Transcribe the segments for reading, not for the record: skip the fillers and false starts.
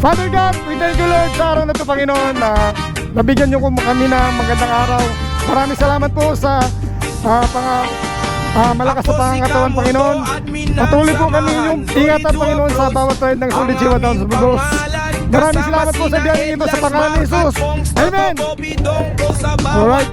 Father God, we thank you Lord sa araw na ito Panginoon na nabigyan niyo kami ng magandang araw. Maraming salamat po sa malakas na pangangatawan Panginoon. Patuloy po kami yung ingatan Panginoon sa bawat ride ng Solid Siwa Down sa Bugos. Maraming salamat po sa biyayang ito sa pangalan ni Jesus. Amen. Alright.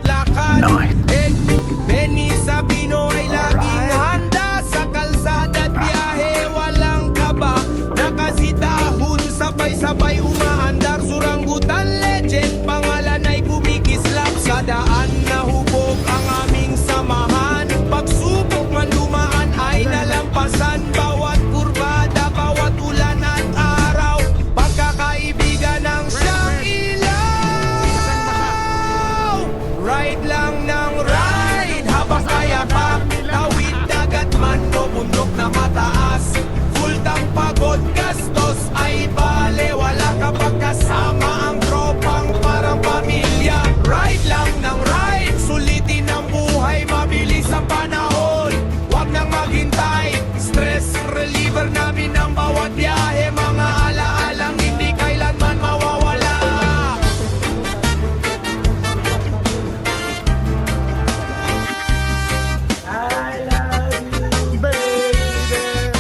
Benny Sabino ay laging handa sa kalsada at biyahe walang kaba. Nakasitahon sabay-sabay umaandar suranggutan legend. Pangalan ay kumikislap sa daan na hubog ang aming samahan. Pagsubok man dumaan ay nalampasan. Bawat kurbada, bawat ulan at araw. Pagkakaibigan ng siyang ilaw. Ride lang ng ride habang kaya pa. Tawid dagat man o bundok na mataas. Full tank pagod gastos ay bale. Wala kapag kasama ang tropang parang pamilya. Ride lang ng ride, sulitin ang buhay, mabilis ang panahon. Huwag nang maghintay, stress reliever namin ang bawat biyahe. Mga alaalang hindi kailanman mawawala. I love you, baby.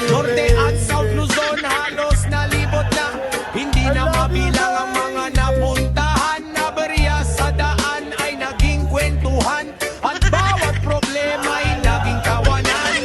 Norte at South Luzon halos nalibot na. Hindi na mabilang ang mga napuntahan. Nabarya sa daan ay naging kwentuhan. At bawat problema ay naging kawanan.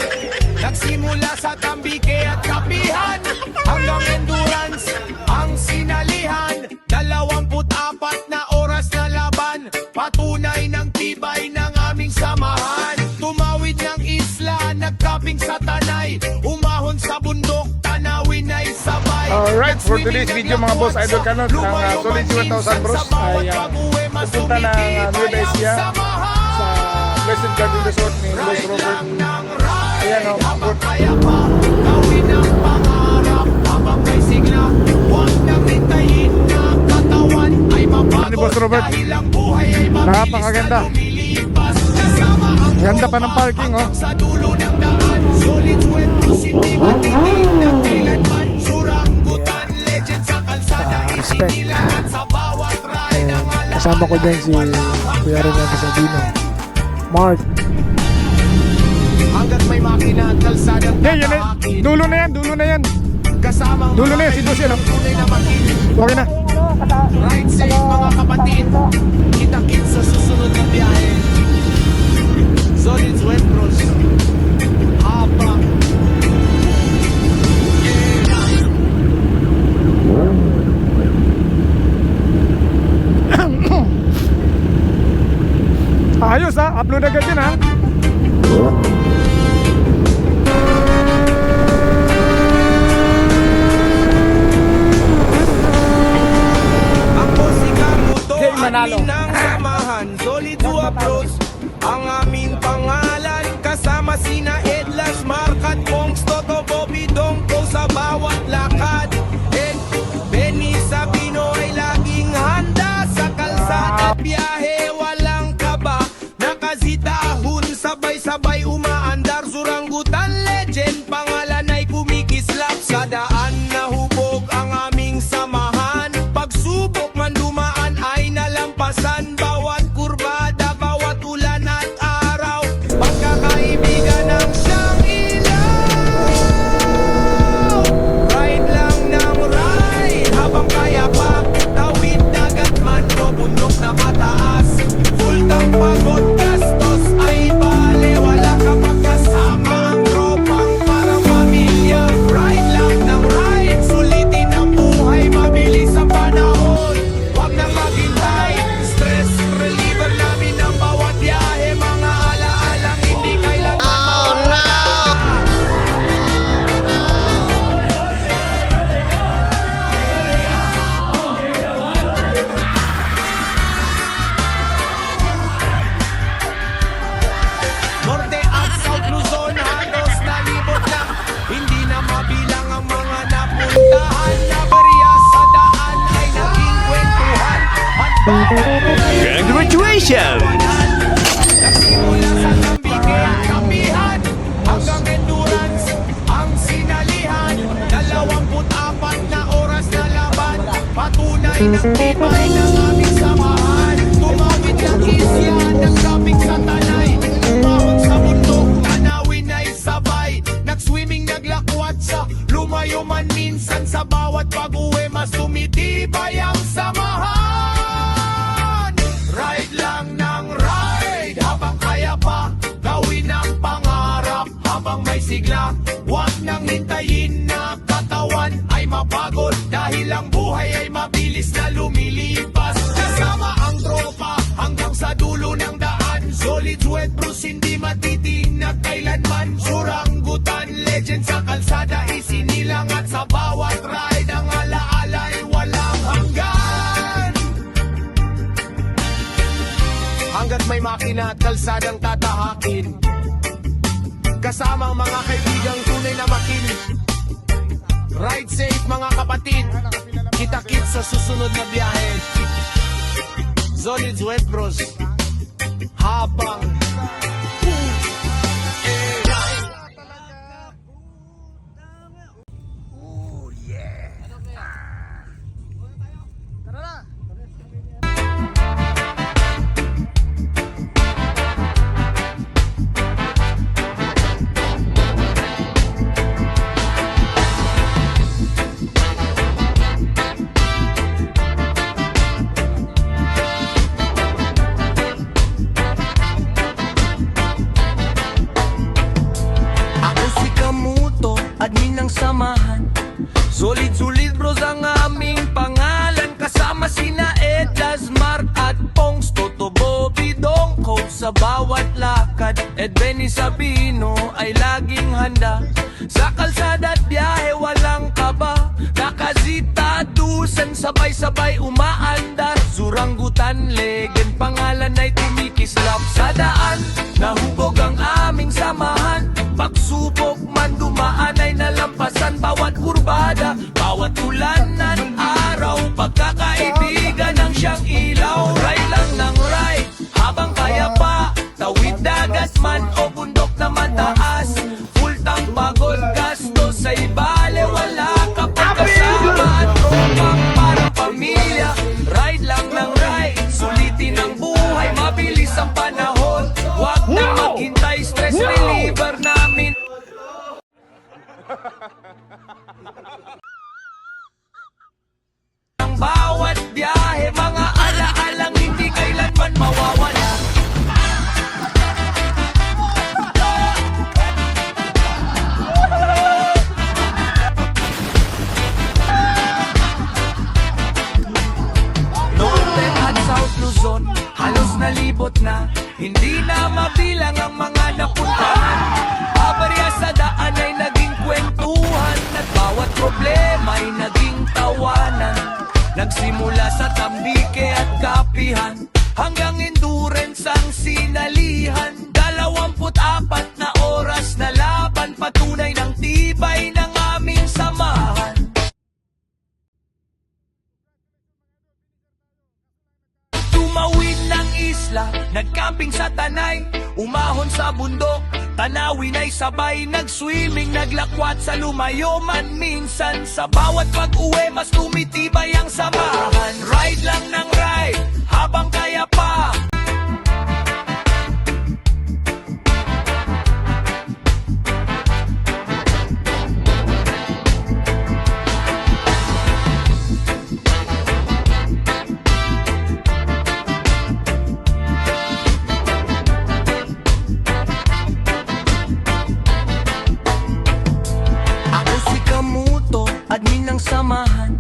Nagsimula sa tambike at kapihan hanggang endurance ang sinalihan. 24 na oras na laban, patunay ng tibay ng aming samahan. Tumawid ng isla, nagkaping sa tanay, umahon sa bundok, tanawin ay sabay. Alright, for today's video mga boss, idol kanon ng Solid Siwa 1000 bros ay pupunta ng Nueva Ecija sa Blessed Garden Resort ni Boss Robert. Ayan o, abot. Gawin ang pangarap habang may sigla. Huwag nang hintayin na katawan ay mabago. Ni Boss Robert, Dahil ang buhay ay mabilis napakaganda. na lumilipas. Kasama ang Ganda pa ng parking oh. sa dulo ng daan. Solid kwento, hindi matitig na kailanman. Suranggutan, legend sa kalsada. Respect. Isinilangan sa bawat ride ang alam. Kasama ko dyan si Kuya Renato Sabino, Mark. Hanggat may makina at kalsadang Hey, yun na, tatahakin. dulo na yan, dulo na yan. Kasamang Dulo na yan, si Boss yan oh. tunay na makinig. Okay na. Ride safe mga kapatid. Kita-kits sa susunod na biyahe. Solid Wentros. Habang Ayos ha, upload agad din ha. ako si Kamuto Jay at Manalo. Minang samahan. Solid to approach ang aming pangalan. Kasama sina Edlas, Mark at Pongs, Toto, Bobby, Dongko sa bawat lakad. And Benny Sabino ay laging handa sa kalsada at biyahe walang kaba. Nakasitahon sabay-sabay umaandar suranggutan legend. Pangalan ay kumikislap sa daan na hubog ang aming samahan. Pagsubok man dumaan ay nalampasan. Bawat kurbada, bawat ulan at araw. Pagkakaibigan ng siyang ilaw. Ride lang ng ride habang kaya pa. Tawid dagat man o bundok na mataas. Full tank pagod gastos ay bale. Wala kapag kasama ang tropang parang pamilya. Ride lang ng ride, sulitin ang buhay, mabilis ang panahon. Huwag nang maghintay, stress reliever namin ang bawat biyahe. Mga alaalang hindi kailanman mawawala. Norte at South Luzon halos nalibot na. Hindi na mabilang ang mga napuntahan. Nabarya sa daan ay naging kwentuhan. At Congratulations! nagsimula sa tambike at kapihan hanggang endurance ang sinalihan. patunay ng tibay ng aming samahan. Tumawid ng isya, nagsabing sa tanay. Umahon sa bundok, tanawin ay sabay. Nagswimming, naglakwat sa lumayo man minsan. Sa bawat pag-uwi, mas tumitibay ang samahan. Ride lang ng ride, habang kaya pa gawin ang pangarap. Habang may sigla, huwag nang hintayin na katawan ay mapagod. Dahil ang buhay ay mabilis na lumilipas. Kasama ang tropa hanggang sa dulo ng daan. Solid sweat bros, hindi matitinag kailanman. Suranggutan, legend sa kalsada, isinilang. At sa bawat ride, ang alaala ay walang hanggan. Hanggat may makina at kalsadang tatahakin, kasama ang mga kaibigang tunay na makin. Ride safe mga kapatid, kita-kits sa susunod na biyahe. Solid Sweat Bros, habang admin ng samahan. Solid bros ang aming pangalan. Kasama sina Edlas, Mark at Pongs, Toto, Bobby, Dongko. Sa bawat lakad, Ed, Benny, Sabino ay laging handa. Sa kalsada at biyahe walang kaba. Nakazitadusan, sabay-sabay umaandar. Suranggutan, legend, pangalan ay tumikislap. Sa daan, nahubog ang aming samahan. Pagsubok man dumaan ay nalampasan. Bawat kurbada, bawat ulanan, araw, pagkakaibigan ang siyang ilaw. Ride lang ng ride, habang kaya pa. Tawid dagat man o bundok na mataas. Full tank, pagod, gastos sa ibale. Wala ka pang kasama at tropang parang pamilya. Ride lang ng ride, sulitin ang buhay. Mabilis ang panahon, wag na maghintay. Stress reliever namin. Ang bawat biyahe, mga alaalang hindi kailanman mawawala. Northern at South Luzon, halos nalibot na. Hindi na mabilang ang mga napuntahan. Abarya sa daan ay naging kwentuhan. At bawat problema ay naging tawanan. Nagsimula sa tambike at kapihan, hanggang endurance ang sinalihan. 24 na oras na laban, patunay ng tibay ng aming samahan. Tumawid ng isla, nagcamping sa tanay. Umahon sa bundok, tanawin ay sabay. Nagswimming, naglakwat sa lumayo man minsan. Sa bawat pag-uwi, mas tumitibay ang samahan. Ride lang ng ride, habang kaya pa. Admin ng samahan.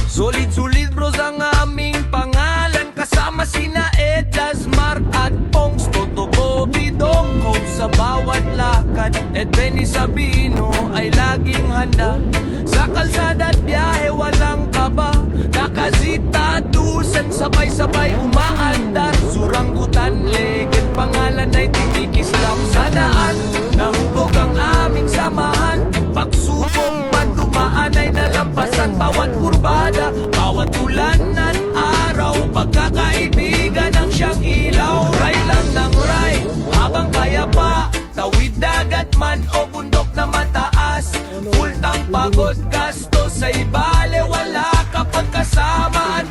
Solid bros ang aming pangalan. Kasama sina Edlas, Mark at Pongs, Toto, Bobby, Dongko. Sa bawat lakad, Ed, Benny, Sabino ay laging handa. Sa kalsada at biyahe walang kaba. Nakazitadusan, sabay-sabay umaandar. Suranggutan, legend, pangalan ay tinikislap. Sa daan, nahubog ang aming samahan. Pagsubok man dumaan ay nalampasan. Bawat kurbada, bawat ulanan, araw, pagkakaibigan ang siyang ilaw. Ride lang ng ride, habang kaya pa. Tawid dagat man o bundok na mataas. Full tank, pagod, gastos sa ibale. Wala ka pang kasama at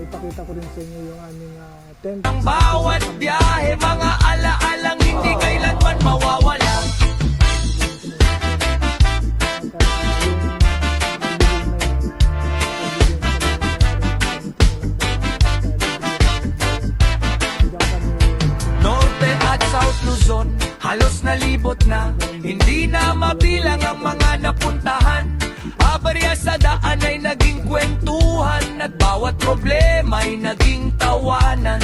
ipakita ko rin sa inyo yung aming tent. Ang bawat biyahe, mga alaalang hindi kailanman mawawala. Norte at South Luzon, halos nalibot na. Hindi na mabilang ang mga napuntahan. Abarya sa daan ay naging kwentuhan, at bawat problema ay naging tawanan.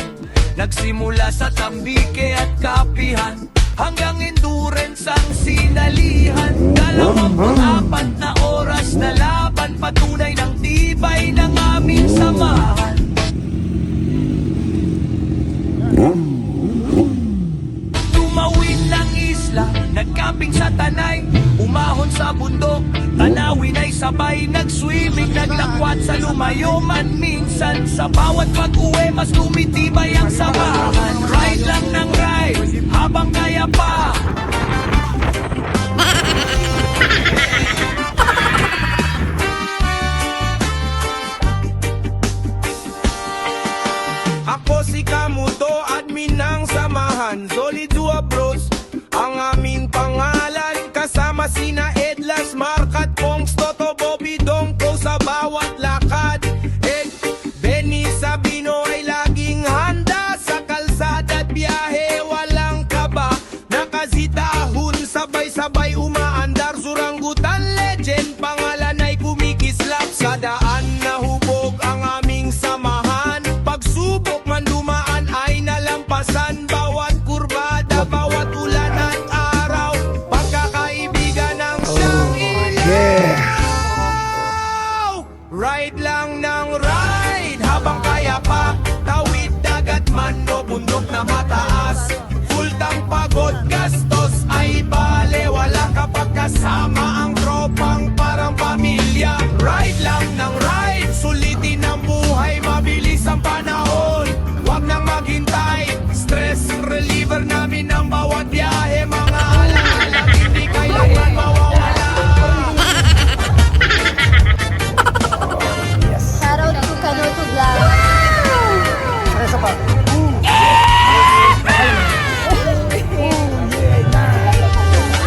Nagsimula sa tambike at kapihan, hanggang endurance ang sinalihan. 24 na oras na laban, patunay ng tibay ng aming samahan. Tumawid ng isla, nagcamping sa tanay, umahon sa bundok, tanawin ay sabay, nag-swimming, naglakwat sa lumayo man. Minsan sa bawat pag-uwi, mas tumitibay ang samahan. Ride lang ng ride, habang kaya pa. Ako si Kamuto, admin ng samahan, Solid Dua Bros, ang aming pangalan. Kasama sina Edlas, Markat, Pongs, Toto, Bobby, Dongko sa bawat lakad. And Benny Sabino ay laging handa sa kalsada at biyahe, walang kaba. Nakasitahon, sabay-sabay umaandar, suranggutan legend, pangalan ay kumikislap. Sa daan na hubog ang aming samahan, pagsubok man dumaan ay nalampasan. Bawat kurbada, bawat ulan at araw, pagkakaibigan ang siyang ilaw. Ride lang ng ride, habang kaya pa. Tawid dagat man o bundok na mataas, full tank pagod, gastos ay bale. Wala kapag kasama ang tropang parang pamilya. Ride lang ng ride, sulitin ang buhay, mabilis ang panahon, wag nang maghintay. Stress reliever namin ang bawat biyahe, mga alaala hindi kailangan mawawala. Shoutout to Kanoto Vlog.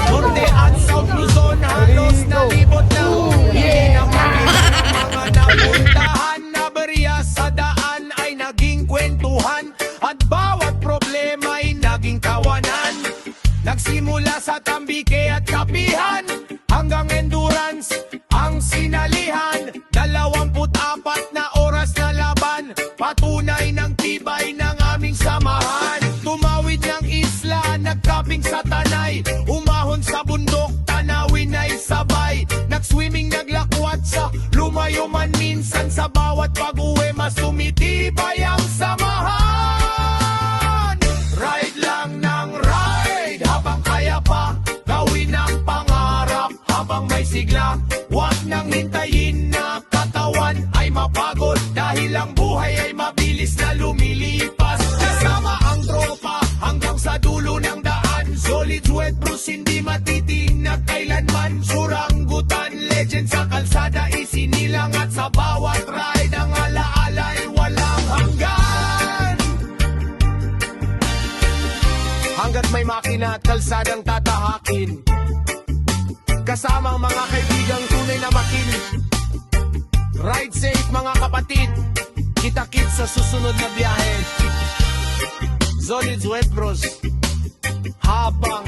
Norte at South Luzon, halos nalibot na. Hindi na mabilang ang mga napuntahan. Nabarya sa daan ay naging kwentuhan, at bawat problema ay naging tawanan. Nagsimula sa tambike at kapihan, hanggang endurance ang sinalihan. 24 na oras na laban, patunay ng tibay ng aming samahan. Tumawid ng isla, nagcamping sa tanay, umahon sa bundok, tanawin ay sabay. Nag-swimming, naglakwat sa lumayo man. Minsan sa bawat pag-uwi, mas tumitibay ang samahan. Ride lang ng ride, habang kaya pa. Gawin ang pangarap habang may sigla. Huwag nang hintayin na katawan ay mapagod, dahil ang buhay ay mabilis na lumilipas. Kasama ang tropa hanggang sa dulo ng daan, Solid Sweat Bros, hindi matitinag kailanman. Suranggutan legend sa kalsada, isinilang, at sa bawat ride ang alaala ay walang hanggan. Hanggat may makina at kalsadang tatahakin, kasama ang mga kaibigang tunay na makin. Ride safe mga kapatid, kita-kits sa susunod na biyahe. Solid Sweat Bros, habang